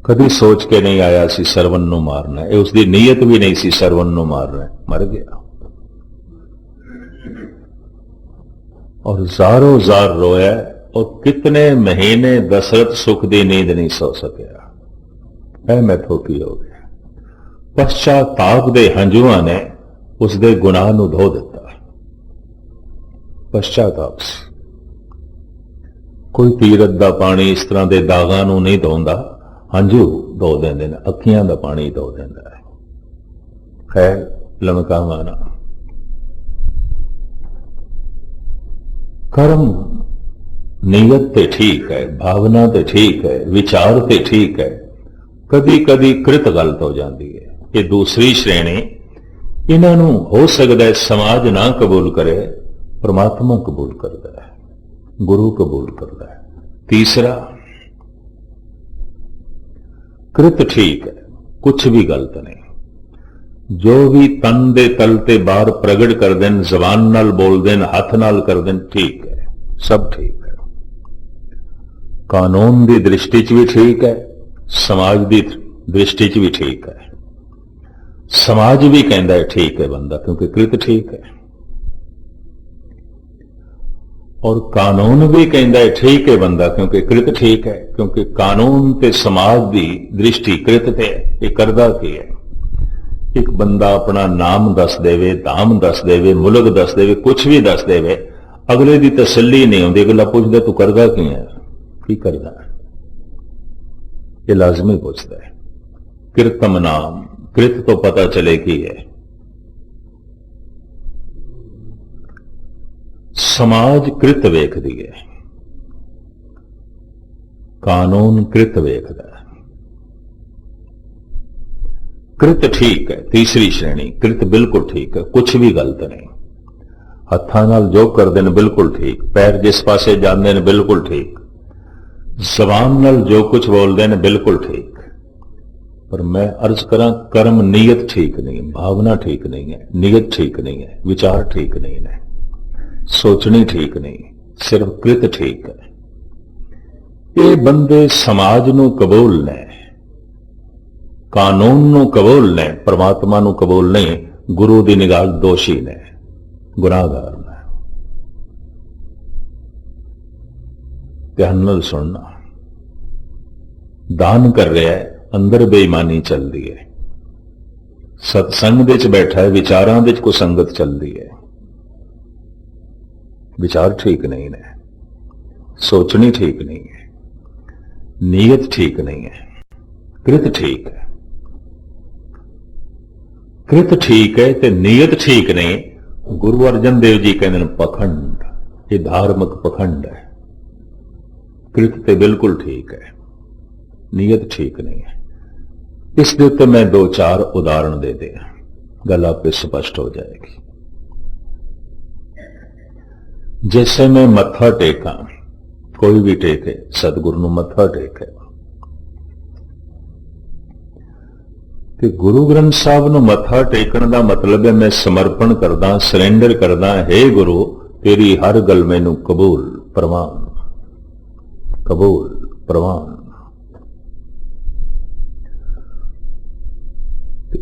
कभी सोच के नहीं आया सी सरवन नूं मारना है, उसकी नीयत भी नहीं सी सरवन नूं मारना है, मर गया। और जारो जार रोया, और कितने महीने दशरथ सुख की नींद नहीं सो सकिया। ऐ मैथों की हो गया। पश्चाताप दे हंजुआ ने उसके गुनाह नूं धो दिता। पश्चाताप कोई तीरथ का पानी इस तरह के दागां नूं नहीं धोंदा, ਹੰਝੂ ਧੋ ਦਿੰਦੇ ਨੇ, ਅੱਖੀਆਂ ਦਾ ਪਾਣੀ ਧੋ ਦਿੰਦਾ ਹੈ। ਖੈਰ ਲਮਕਾਵਾਂ ਨਾ। कर्म नीयत ते ठीक है, भावना ते ठीक है, विचार ते ठीक है, कदी कदी कृत गलत हो जाती है। ये दूसरी श्रेणी। इन्हों हो सकता है समाज ना कबूल करे, परमात्मा कबूल करता है, गुरु कबूल करता है। तीसरा, कृत ठीक है, कुछ भी गलत नहीं। जो भी तन दे तल ते बाहर प्रगट कर देन, जबान नाल बोल देन, हाथ नाल कर देन, ठीक है, सब ठीक है। कानून की दृष्टि च भी ठीक है, समाज की दृष्टि च भी ठीक है। समाज भी कहता है ठीक है बंदा, क्योंकि कृत ठीक है, और कानून भी कहता है ठीक है बंदा, क्योंकि कृत ठीक है। क्योंकि कानून ते समाज की दृष्टि कृत ते ये करदा की है। एक बंदा अपना नाम दस देवे, धाम दस देवे, मुल्क दस देवे, कुछ भी दस देवे, अगले की तसल्ली नहीं होती। अगला पूछता तू करदा की है, की करदा है, ये लाजमी पूछता है। कृतम नाम, कृत तो पता चले की है। समाज कृत वेखदी है, कानून कृत वेखदा है। कृत ठीक है, तीसरी श्रेणी। कृत बिल्कुल ठीक है, कुछ भी गलत नहीं। हत्थां नाल जो करदे ने बिल्कुल ठीक, पैर जिस पासे जांदे ने बिल्कुल ठीक, जबान नाल जो कुछ बोलदे ने बिल्कुल ठीक। पर मैं अर्ज करा, कर्म नीयत ठीक नहीं, भावना ठीक नहीं है, नीयत ठीक नहीं है, विचार ठीक नहीं है, सोचनी ठीक नहीं, सिर्फ कृत ठीक है। ये बंदे समाज नूं कबूल ने, कानून नूं कबूल ने, परमात्मा नूं कबूल नहीं, गुरु दी निगाह दोषी ने, गुनाहगार ने। ध्यान नाल सुनना। दान कर रहा है, अंदर बेईमानी चल रही है, सत्संग विच बैठा है, विचारां विच कोई संगत चल रही है, विचार ठीक नहीं ने, सोचनी ठीक नहीं है, नीयत ठीक नहीं है, कृत ठीक है। कृत ठीक है ते नीयत ठीक नहीं। गुरु अर्जन देव जी कहते पखंड, ये धार्मिक पखंड है। कृत ते बिल्कुल ठीक है, नीयत ठीक नहीं है। इस दे उत्ते मैं दो चार उदाहरण दे दे, गल आपे स्पष्ट हो जाएगी। जैसे मैं मत्था टेका, कोई भी टेके, सतगुरु नूं मत्था टेके, कि गुरु ग्रंथ साहब नूं मत्था टेकण दा मतलब है मैं समर्पण करदा, सरेंडर करदा, हे गुरु तेरी हर गल मैनू कबूल प्रवान, कबूल प्रवान।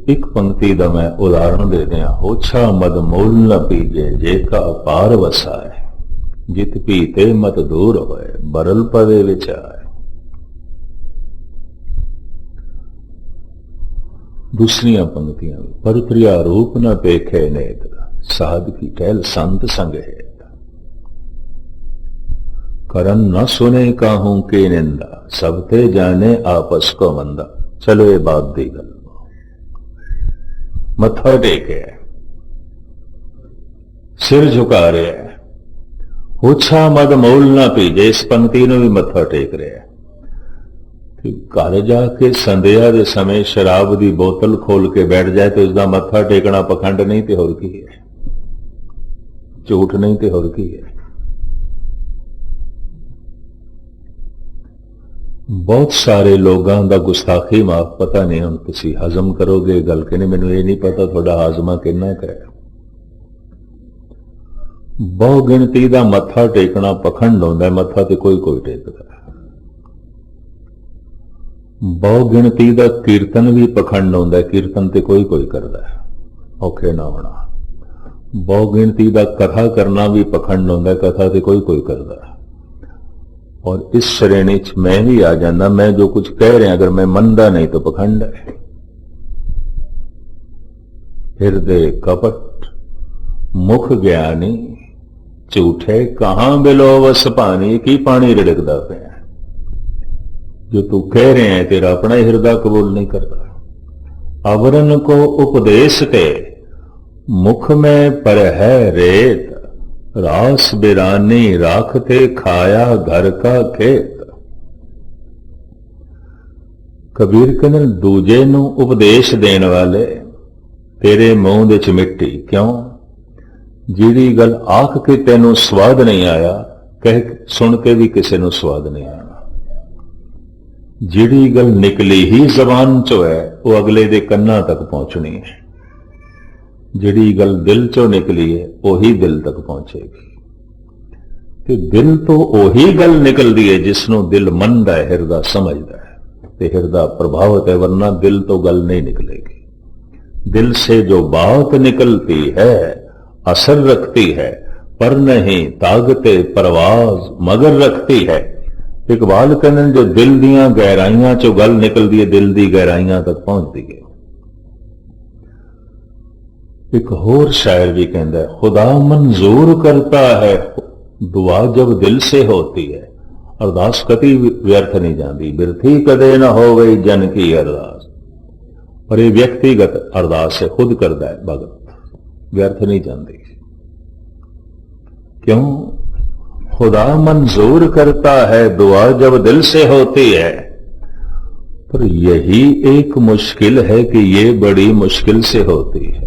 एक पंक्ति का मैं उदाहरण दे दिया। होछा मद मोल न पीजे, जेका पार वसाए, जित पीते मत दूर होए, बरल पवे विच आए। दूसरियां पंक्तियां, पर प्रिया रूप न पेखे नेत्र, साध की टहल संत संग हेत, करन न सुने काहू के निंदा, सबते जाने आपस को मंदा। चलो ये बात दी गल, मत्था टेके, सिर झुका रहे है, होछा मद मोल ना पीजे, इस पंक्ति ने भी मत्था टेक रहे है। घर जाके संध्या के समय शराब की बोतल खोल के बैठ जाए तो इसका मत्था टेकना पखंड नहीं तो होर की है, झूठ नहीं तो होर की है। बहुत सारे लोगों का गुस्ताखी माफ पता नहीं, हम तुसी हजम करोगे गल के नहीं, मैनू ये नहीं पता थोड़ा हाजमा कितना है। बहु गिनती का मत्था टेकना पखंड होंदा है, मत्था तो कोई कोई टेकदा है। बहु गिनती का कीर्तन भी पखंड होंदा है, कीर्तन तो कोई कोई करता है, औखे ना होना। बहु गिनती का कथा करना भी पखंड होंदा है, कथा तो कोई कोई करता है। और इस श्रेणी च मैं भी आ जाना, मैं जो कुछ कह रहा अगर मैं मनदा नहीं तो पखंड है। हृदय कपट मुख ज्ञानी, झूठे कहां बिलो वस पानी, की पानी रिड़कदा पिया। जो तू कह रहे हैं तेरा अपना ही हृदय कबूल नहीं करता। अवरन को उपदेश ते मुख में पर है रेत, रास बिरानी राखते खाया घर का खेत। कबीर कहने दूजे नू उपदेश देने वाले तेरे मूंह दे च मिट्टी क्यों? जिहड़ी गल आख के तेनों स्वाद नहीं आया, कह सुन के भी किसी नू स्वाद नहीं आया। जिहड़ी गल निकली ही जबान चो है वो अगले दे कन्ना तक पहुंचनी है। जिहड़ी गल दिल चो निकली है वही दिल तक पहुंचेगी। ते दिल तो वही गल निकलती है जिसनों दिल मनदा है, हिरदा समझदा है ते हिरदा प्रभावित है, वरना दिल तो गल नहीं निकलेगी। दिल से जो बात निकलती है असर रखती है, पर नहीं ताकते परवाज मगर रखती है। इकबाल कहने जो दिल दियां गहराइयां चो गल निकलती है, दिल दी गहराइयां तक पहुंचती है। एक होर शायर भी कहता है, खुदा मंजूर करता है दुआ जब दिल से होती है। अरदास कभी व्यर्थ नहीं जाती, बिरथी कदे ना हो गई जन की अरदास। और ये व्यक्तिगत अरदास है, खुद करता है भगत, व्यर्थ नहीं जाती। क्यों? खुदा मंजूर करता है दुआ जब दिल से होती है। पर यही एक मुश्किल है कि ये बड़ी मुश्किल से होती है,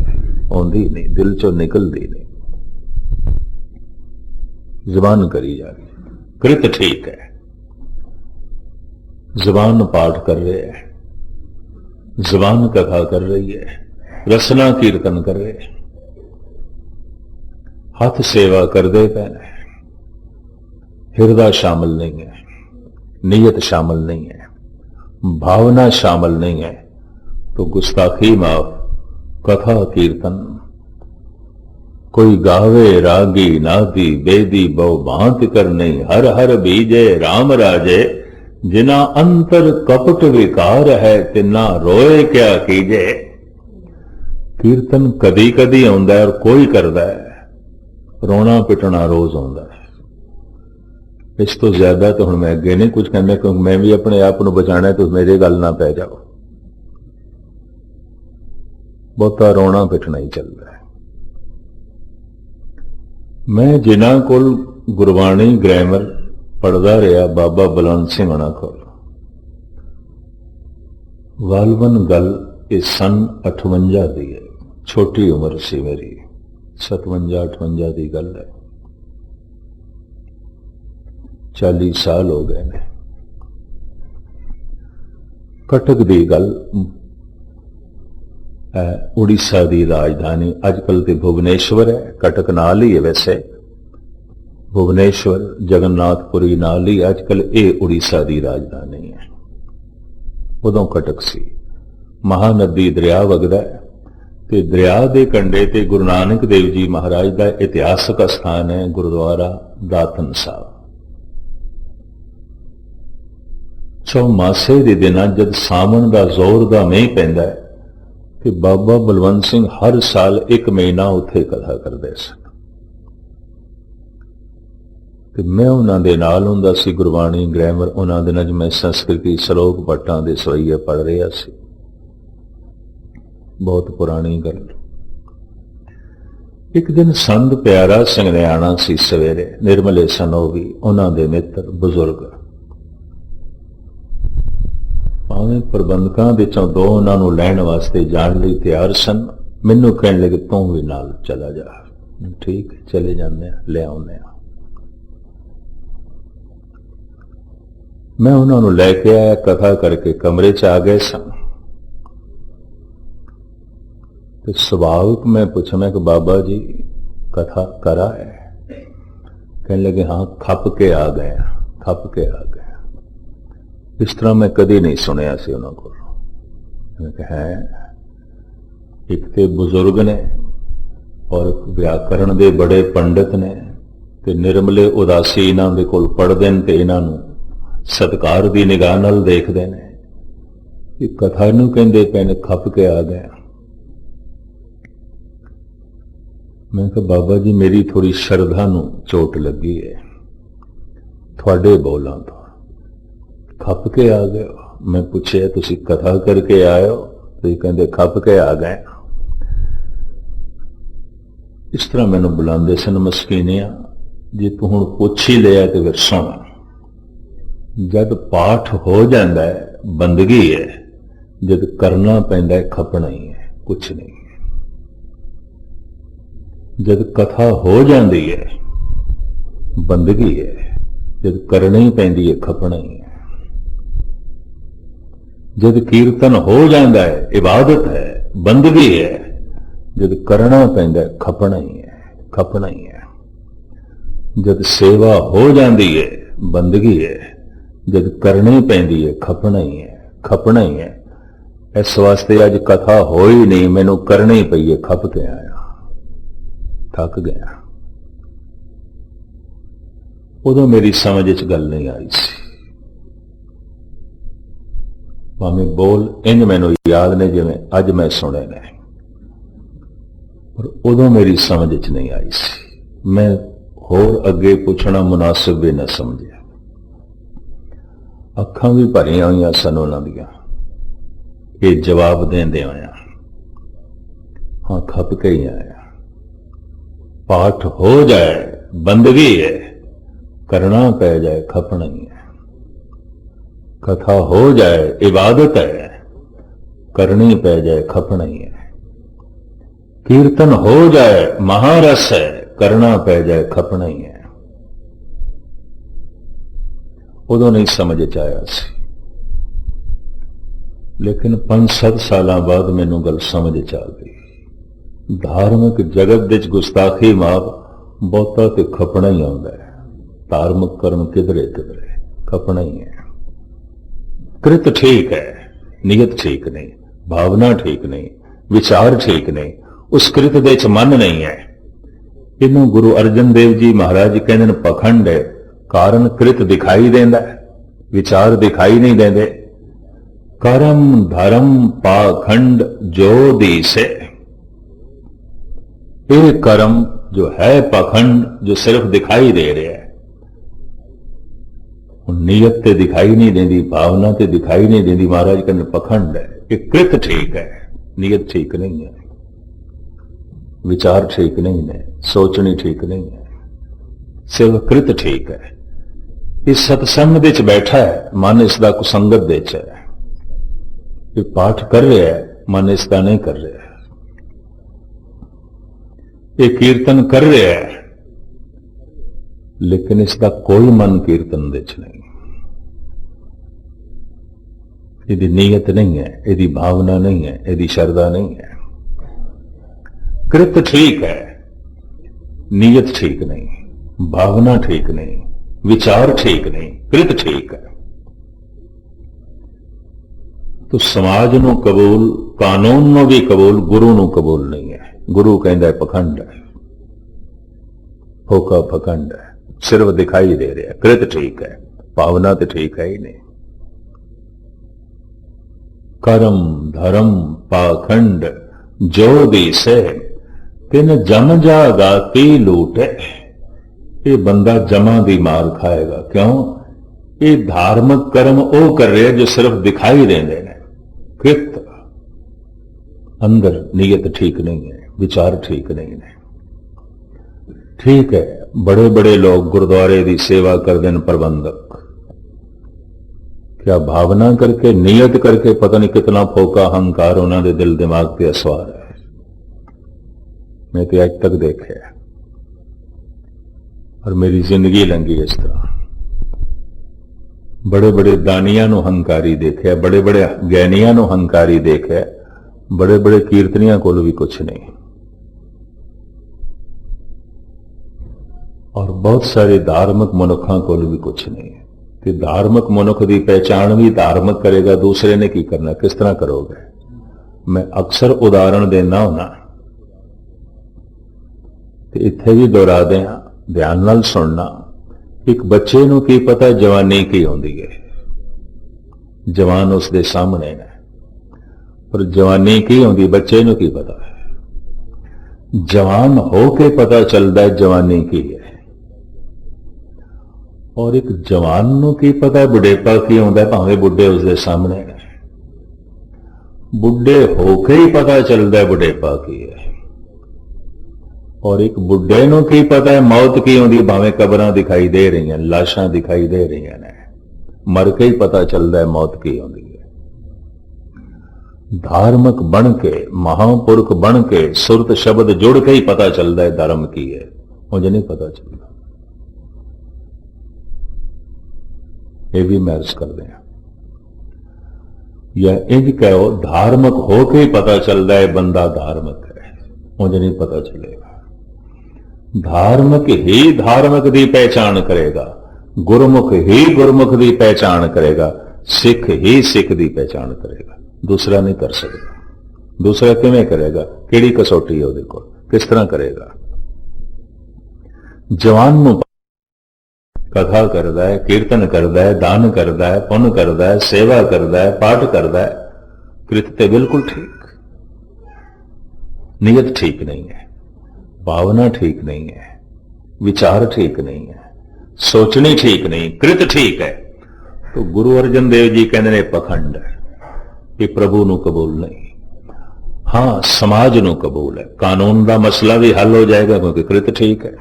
आंधी नहीं, दिल चो निकलती नहीं। जुबान करी जा रही, कृत ठीक है, जुबान पाठ कर रहे हैं, जुबान कथा कर रही है, रसना कीर्तन कर रहे हैं, हाथ सेवा कर दे पैने, हृदय शामिल नहीं है, नीयत शामिल नहीं है, भावना शामिल नहीं है, तो गुस्ताखी माफ, कथा कीर्तन। कोई गावे रागी नादी बेदी बहु भांत कर नहीं, हर हर बीजे राम राजे, जिना अंतर कपट विकार है तिना रोए क्या कीजे। कीर्तन कदी कदी आंदा है और कोई करदा है, रोना पिटना रोज आंदा है। इस तो ज्यादा तो हुण मैं अगे नहीं कुछ कहना, क्योंकि मैं भी अपने आप को बचाना है, तो मेरे गल ना पै जाओ। बहुता रोना पिटना ही चल रहा है। मैं जिन्हां कोल गुरबाणी ग्रामर पढ़दा रहा, बाबा बलवंत सिंह होना कोल, गालबन गल इस सन 58 दी है, छोटी उम्र सी मेरी, 57-58 की गल है, 40 साल हो गए ने। कटक की गल, उड़ीसा की राजधानी अजकल तो भुवनेश्वर है, कटक नाल ही है वैसे, भुवनेश्वर जगन्नाथपुरी नाल ही, अजकल ये उड़ीसा की राजधानी है। उदों कटक सी, महानदी दरिया वगदा है, ते दरिया के कंढे ते गुरु नानक देव जी महाराज का इतिहासक स्थान है गुरुद्वारा दातन साहब। चौमासे के दिन जब सावन का जोर का मीह पैंदा है, कि बाबा बलवंत सिंह हर साल 1 महीना उत्थे कथा करते सन। मैं उन्होंने नाल हुंदा सी, गुरबाणी ग्रामर उन्होंने दिनों च मैं संस्कृति श्लोक पट्टां दे सवैये पढ़ रहा सी। बहुत पुरानी गल। एक दिन संत प्यारा सिंह ने आना सी सवेरे, निर्मले सन वो भी, उन्होंने मित्र बुजुर्ग, भावें प्रबंधकों विचों 2 उन्होंने लैण वास्ते जाण लई तैयार सन। मैनू कहण लगे तू भी नाल चला जा। ठीक, चले जाने, ले आउने। मैं उन्होंने लैके आया, कथा करके कमरे च आ गए सन। तो स्वाभाविक मैं पूछा, मैं कि बाबा जी कथा करा है? कहने लगे हाँ, खप के आ गए, खप के आ गए। इस तरह मैं कभी नहीं सुनिया सी उन्होंने को। मैं कहा एक तो बुजुर्ग ने और व्याकरण के बड़े पंडित ने, ते निर्मले उदासी इन्हों के कोल पढ़ते हैं, तो इन्हों सत्कार की निगाह नाल देखते हैं। कथा नूं कहंदे पे ने खप के आ गए। मैं कहा बाबा जी मेरी थोड़ी श्रद्धा नूं चोट लगी है थोड़े बोलों तो, खप के आ गए हो। मैं पूछे तुसी कथा करके आए हो? तो कहते खप के आ गए। इस तरह मैनू बुलाते सन मस्कीनिया, जे तू हुण पुछ ही लिया तो फिर सुन। जब पाठ हो जाता है बंदगी है, जब करना पैंदा है खपना ही है, कुछ नहीं। जब कथा हो जाती है बंदगी है, जब करनी पैंदी है खपना ही है। जब कीर्तन हो जाता है इबादत है, बंदगी है, जब करना पैंदा है खपना ही है, खपना ही है। जब सेवा हो जाती है बंदगी है, जब करनी पैंदी है खपना ही है, खपना ही है। इस वास्ते अज कथा हो ही नहीं, मैनू करनी पई है, खप के आया, थक गया। उदों मेरी समझ च गल नहीं आई सी, भावें बोल इंज मैनू याद ने जिवें अज मैं सुने ने, पर उदों मेरी समझ च नहीं आई सी। मैं होर अगे पूछना मुनासिब भी न समझिया। अखां भी भरिया हुई सन उन्हां दियां, ये जवाब देंदे आया, हाँ खप के ही आया। पाठ हो जाए बंदगी है, करना पै जाए खपना ही है। कथा हो जाए इबादत है, करनी पै जाए खपना ही है। कीर्तन हो जाए महारस है, करना पै जाए खपना ही है। उदों नहीं समझ च आया सी, लेकिन 5-7 साल बाद मैनू गल समझ च आ गई। धार्मिक जगत विच गुस्ताखी माप बहुता ते खपना ही आउंदा है। धार्मिक कर्म किधरे किधरे खपना ही है। कृत ठीक है, नीयत ठीक नहीं, भावना ठीक नहीं, विचार ठीक नहीं, उस कृत दे च मन नहीं है। इनू गुरु अर्जन देव जी महाराज कहते हैं पखंड है। कारण कृत दिखाई देंदा है, विचार दिखाई नहीं देंदे। कर्म धर्म पाखंड जो दिसे, ये कर्म जो है पाखंड, जो सिर्फ दिखाई दे रहा है। नीयत ते दिखाई नहीं देती, भावना ते दिखाई नहीं देती। महाराज कहते पखंड है। ये कृत ठीक है, नीयत ठीक नहीं है, विचार ठीक नहीं है, सोचनी ठीक नहीं है, सिर्फ कृत ठीक है। इस सत्संग दे च बैठा है, मन इसका कुसंगत दे च है। ये पाठ कर रहा है, मन इसका नहीं कर रहा है। ये कीर्तन कर रहा है, लेकिन इसका कोई मन कीर्तन दे च नहीं। यदि नीयत नहीं है, यदि भावना नहीं है, यदि श्रद्धा नहीं है। कृत ठीक है, नीयत ठीक नहीं, भावना ठीक नहीं, विचार ठीक नहीं, कृत ठीक है। तो समाज नू कबूल, कानून नू भी कबूल, गुरु नू कबूल नहीं है। गुरु कहता है पखंड है, फोका पखंड है, सिर्फ दिखाई दे रहा है। कृत ठीक है, भावना तो ठीक है ही नहीं। कर्म धर्म पाखंड जो दिसे, तिन जम जागा ती लूटे। ये बंदा जमा दी मार खाएगा। क्यों? ये धार्मिक कर्म वो कर रहे जो सिर्फ दिखाई देंदे ने। कृत अंदर नीयत ठीक नहीं है, विचार ठीक नहीं है। ठीक है, बड़े बड़े लोग गुरुद्वारे की सेवा करते हैं, प्रबंधक, क्या भावना करके नीयत करके पता नहीं कितना फोका अहंकार उन्होंने दिल दिमाग पे असवार है। मैं तो आज तक देखे और मेरी जिंदगी लंघी इस तरह। बड़े बड़े दानिया नु हंकारी देखे, बड़े बड़े ज्ञानिया नु हंकारी देखे, बड़े बड़े कीर्तनिया को भी कुछ नहीं। और बहुत सारे धार्मिक मनुखों को भी कुछ नहीं है। कि धार्मिक मनुख की पहचान भी धार्मिक करेगा, दूसरे ने की करना, किस तरह करोगे? मैं अक्सर उदाहरण देना होना, तो इत्थे भी दोहरा दें, ध्यान नाल सुनना। एक बच्चे नूं की पता जवानी की होंदी है, जवान उसके सामने है, पर जवानी की होंदी बच्चे नूं की पता है। जवान हो के पता चलता है जवानी की है। और एक जवान नूं की पता बुढ़ेपा की आउंदा, भावें बुढ़े उसके सामने ने। बुढ़े होके ही पता चलता है बुढ़ेपा की है। और एक बुढ़े नूं की पता है मौत की आउंदी, भावें कबरां दिखाई दे रही हैं, लाशां दिखाई दे रही हैं, मर के ही पता चलता है मौत की आउंदी है। धार्मिक बन के, महापुरुष बन के, सुरत शब्द जुड़ के ही पता चलता है धर्म की है, मुझे नहीं पता चलता। ये भी मैं अर्ज कर दें, या इंज कहो धार्मिक होके ही पता चलता है बंदा धार्मिक है, मुझे नहीं पता चलेगा। धार्मिक ही धार्मिक की पहचान करेगा, गुरमुख ही गुरमुख की पहचान करेगा, सिख ही सिख की पहचान करेगा, दूसरा नहीं कर सकता। दूसरा किवें करेगा? केड़ी कसौटी है उहदे कोल, किस तरह करेगा? जवान नूं कथा करता है, कीर्तन करता है, दान करता है, पुण्य करता है, सेवा करता है, पाठ करता है, कृत ते बिल्कुल ठीक, नीयत ठीक नहीं है, भावना ठीक नहीं है, विचार ठीक नहीं है, सोचनी ठीक नहीं, कृत ठीक है। तो गुरु अर्जन देव जी कहते ने पखंड है, ये प्रभु नूं कबूल नहीं। हां, समाज नूं कबूल है, कानून का मसला भी हल हो जाएगा क्योंकि कृत ठीक है।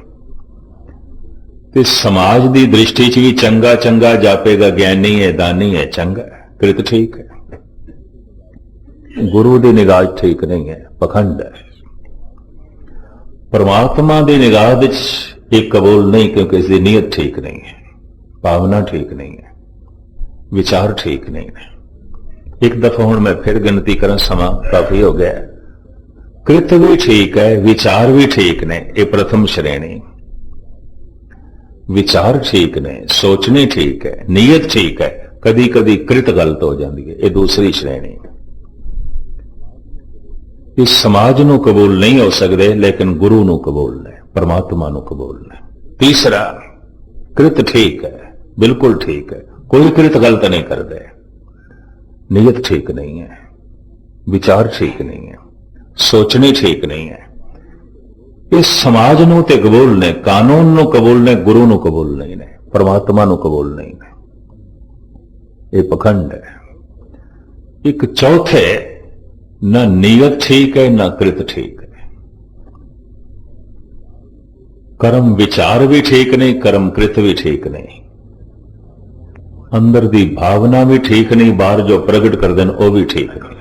तो समाज की दृष्टि च भी चंगा चंगा जापेगा, ज्ञानी है, दानी है, चंगा है, कृत ठीक है। गुरु की निगाह ठीक नहीं है, पखंड है। परमात्मा की निगाह ये कबूल नहीं क्योंकि इसकी नीयत ठीक नहीं है, भावना ठीक नहीं है, विचार ठीक नहीं है। एक दफा हुण मैं फिर गिनती करा, समा काफी हो गया। कृत भी ठीक है, विचार भी ठीक ने, ये प्रथम श्रेणी। विचार ठीक ने, सोचनी ठीक है, नीयत ठीक है, कदी कदी कृत गलत हो जाती है, ये दूसरी श्रेणी। इस समाज नूं कबूल नहीं हो सकते, लेकिन गुरु नूं कबूल ने, परमात्मा नूं कबूल ने। तीसरा, कृत ठीक है, बिल्कुल ठीक है, कोई कृत गलत नहीं करते, नीयत ठीक नहीं है, विचार ठीक नहीं है, सोचनी ठीक नहीं है। इस समाज नूं ते कबूल ने, कानून नूं कबूल ने, गुरु नूं कबूल नहीं ने, परमात्मा नूं कबूल नहीं ने। ये पखंड है। एक चौथे, ना नीयत ठीक है, ना कृत ठीक है। कर्म विचार भी ठीक नहीं, कर्म कृत भी ठीक नहीं, अंदर दी भावना भी ठीक नहीं, बाहर जो प्रगट कर देन वो भी ठीक नहीं।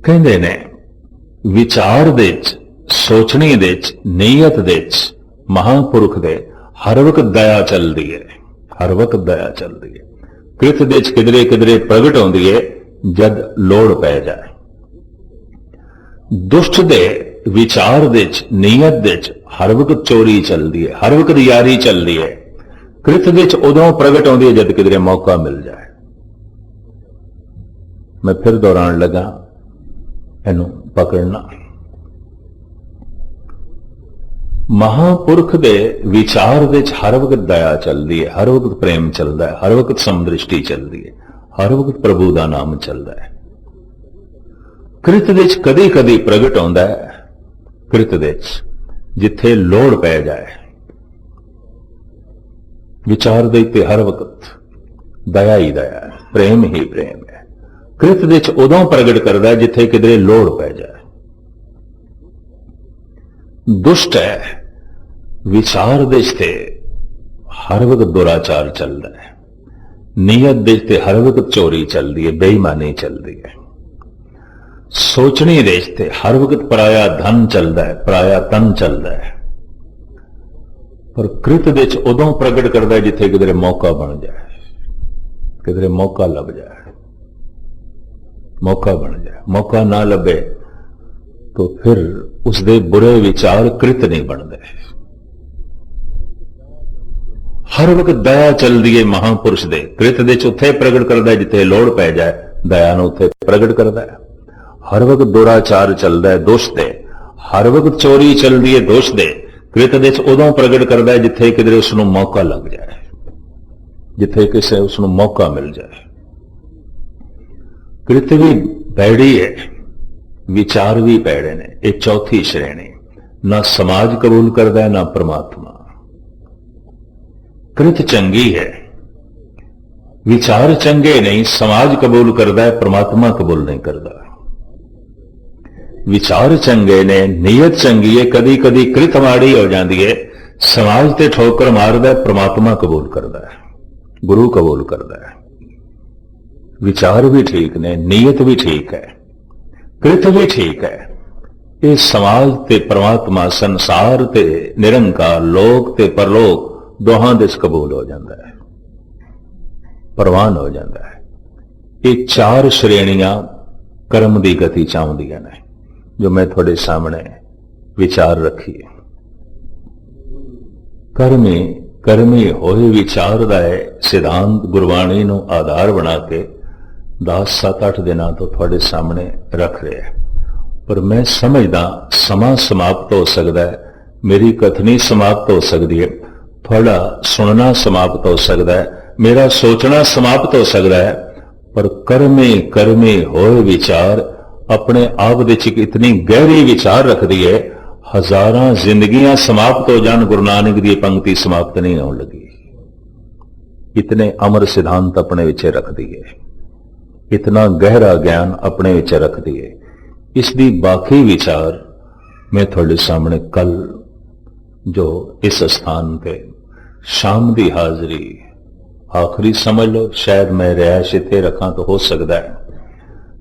कहंदे ने विचार दे च, सोचने दे च, नीयत दे च, महापुरुष दे हर वक्त दया चलती है, हर वक्त दया चलती है। कृत दे च किधरे किधरे प्रगट होती है जद लोड़ पै जाए। दुष्ट दे विचार दे च, नीयत दे च हर वक्त चोरी चलती है, हर वक्त यारी चलती है। कृत दे च उदों प्रगट होती है जद किधरे मौका मिल जाए। मैं फिर दोहरान लगा, इनू पकड़ना। महापुरुष दे विचार दे हर वक्त दया चलती है, हर वक्त प्रेम चलता है, हर वक्त समदृष्टि चलती है, हर वक्त प्रभु का नाम चलता है। कृत दे कदी कदी प्रगट होता है, कृत दे जिथे लोड़ पै जाए। विचार दे ते हर वक्त दया ही दया है, प्रेम ही प्रेम है। कृत दे उदों प्रगट करता है जिथे किधरे लोड़ पै जाए। दुष्ट है, विचार दे ते हर वक्त दुराचार चलता है, नीयत दे ते हर वक्त चोरी चलती है, बेईमानी चलती है। सोचनी दे ते हर वक्त पराया धन चलता है, पराया तन चलता है। पर कृत दे उदों प्रगट करता है जिथे किधरे मौका बन जाए, किधरे मौका लग जाए, मौका बन जाए। मौका ना लभे तो फिर उसके बुरे विचार कृत नहीं बनते। हर वक्त दया चलती है महापुरुष दे, कृत दे उत्थे प्रगट करता है जिथे लोड़ पै जाए, दया नूं उत्थे प्रगट करता है। हर वक्त दुराचार चलता है दोष दे, हर वक्त चोरी चलती है दोष दे, कृत दे उदों प्रगट करता है जिथे किधरे उसनूं मौका लग जाए, जिथे किसे उसनूं मौका मिल जाए। कृत भी भैड़ी है, विचार भी पैड़े ने, एक चौथी श्रेणी। ना समाज कबूल करता है, ना परमात्मा। कृत चंगी है, विचार चंगे नहीं, समाज कबूल करता है, परमात्मा कबूल नहीं करता। विचार चंगे ने, नीयत चंगी है, कदी कदी कृत माड़ी हो जाती है, समाज ते ठोकर मारदा है, परमात्मा कबूल करता है, गुरु कबूल करता है। विचार भी ठीक ने, नीयत भी ठीक है, कृत भी ठीक है। ये समाज ते परमात्मा, संसार ते निरंकार, लोक ते परलोक दोहां दे कबूल हो जाता है, प्रवान हो जाता है। ये चार श्रेणियां कर्म की गति चाहदियां ने, जो मैं थोड़े सामने विचार रखी है। कर्मी कर्मी होए विचार का है सिद्धांत गुरबाणी नूं आधार बना के 10 7 8 दिनों तो थोड़े सामने रख रहे हैं। पर मैं समझदा समा समाप्त हो सकता है, मेरी कथनी समाप्त हो सकती है, थोड़ा सुनना समाप्त हो सकता है, मेरा सोचना समाप्त हो सकता है, पर कर्मे कर्मे होए विचार अपने आप दे च इतनी गहरी विचार रखती है, हजारां जिंदगियां समाप्त हो जान, गुरु नानक दी पंक्ति समाप्त नहीं होने लगी। इतने अमर सिद्धांत अपने विच रखती है, इतना गहरा ज्ञान अपने विच रखती है। इसकी बाकी विचार मैं थोड़े सामने कल जो इस स्थान पे शाम की हाजरी आखिरी समझ लो, शायद मैं रिहायश इत्थे रखा तो हो सकता है,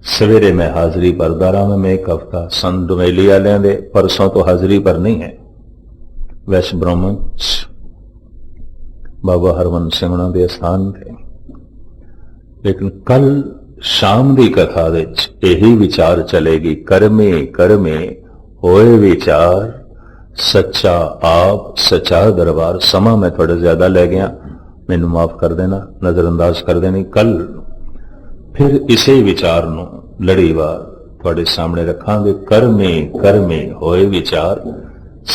सवेरे मैं हाजरी भरदा रहा। मैं एक हफ्ता संत डुमेली वालियां दे परसों तो हाजरी पर नहीं है, वैश ब्रह्मन बाबा हरमन सिंह के स्थान थे, लेकिन कल शाम की कथा यही विचार चलेगी, कर्मे कर्मे होए विचार, सच्चा आप सच्चा दरबार। समा मैं थोड़ा ज्यादा ले गया, मैनू माफ कर देना, नजरअंदाज कर देनी। कल फिर इसे विचार नूं लड़ीवार थोड़े सामने रखांगे। कर्मे कर्मे होए विचार,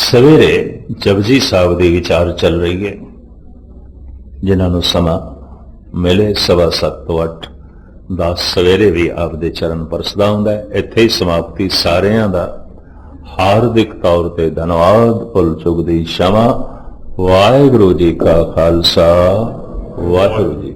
सवेरे जपजी साहब दी विचार चल रही है, जिन्होंने समा मिले 7:15 तो 8 10 सवेरे भी आपदे चरण परसदा हुंदा है। इत्थे ही समाप्ति सारियां दा हार्दिक तौर पे धन्यवाद। भुल चुक दी क्षमा। वाहिगुरू जी का खालसा, वाहिगुरू जी